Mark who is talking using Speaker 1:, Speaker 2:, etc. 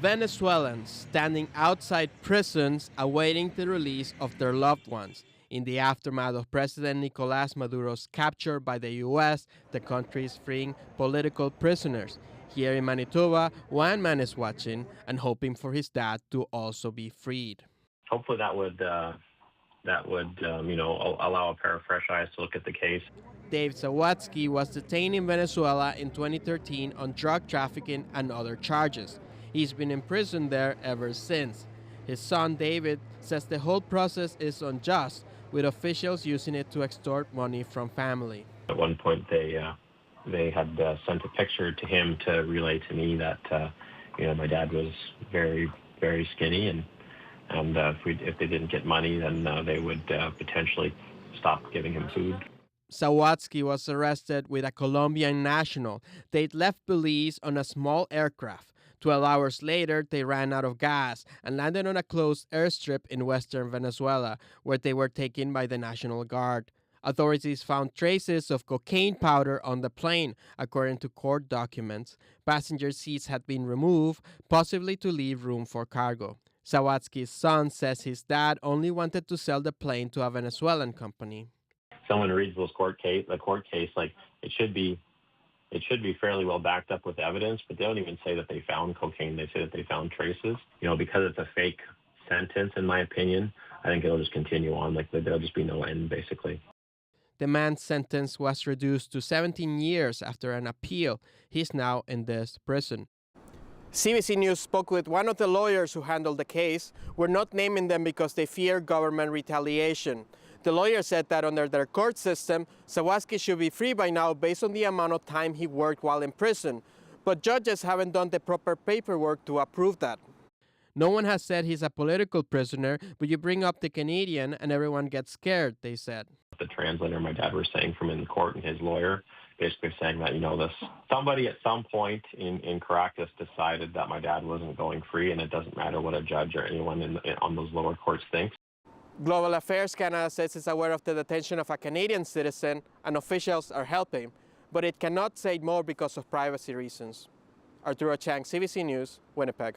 Speaker 1: Venezuelans standing outside prisons awaiting the release of their loved ones. In the aftermath of President Nicolás Maduro's capture by the U.S., the country is freeing political prisoners. Here in Manitoba, one man is watching and hoping for his dad to also be freed.
Speaker 2: Hopefully that would allow a pair of fresh eyes to look at the case.
Speaker 1: Dave Sawatzky was detained in Venezuela in 2013 on drug trafficking and other charges. He's been imprisoned there ever since. His son David says the whole process is unjust, with officials using it to extort money from family.
Speaker 2: At one point, they had sent a picture to him to relay to me that my dad was very, very skinny, and if they didn't get money, then they would potentially stop giving him food.
Speaker 1: Sawatzky was arrested with a Colombian national. They'd left Belize on a small aircraft. 12 hours later, they ran out of gas and landed on a closed airstrip in western Venezuela, where they were taken by the National Guard. Authorities found traces of cocaine powder on the plane, according to court documents. Passenger seats had been removed, possibly to leave room for cargo. Sawatzky's son says his dad only wanted to sell the plane to a Venezuelan company.
Speaker 2: Someone reads the court case, like it should be fairly well backed up with evidence, but they don't even say that they found cocaine. They say that they found traces. Because it's a fake sentence, in my opinion, I think it'll just continue on. Like there'll just be no end, basically.
Speaker 1: The man's sentence was reduced to 17 years after an appeal. He's now in this prison. CBC News spoke with one of the lawyers who handled the case. We're not naming them because they fear government retaliation. The lawyer said that under their court system, Sawatzky should be free by now based on the amount of time he worked while in prison. But judges haven't done the proper paperwork to approve that. No one has said he's a political prisoner, but you bring up the Canadian and everyone gets scared, they said.
Speaker 2: The translator my dad was saying from in court, and his lawyer basically saying that, somebody at some point in Caracas decided that my dad wasn't going free, and it doesn't matter what a judge or anyone on those lower courts thinks.
Speaker 1: Global Affairs Canada says it's aware of the detention of a Canadian citizen and officials are helping, but it cannot say more because of privacy reasons. Arturo Chang, CBC News, Winnipeg.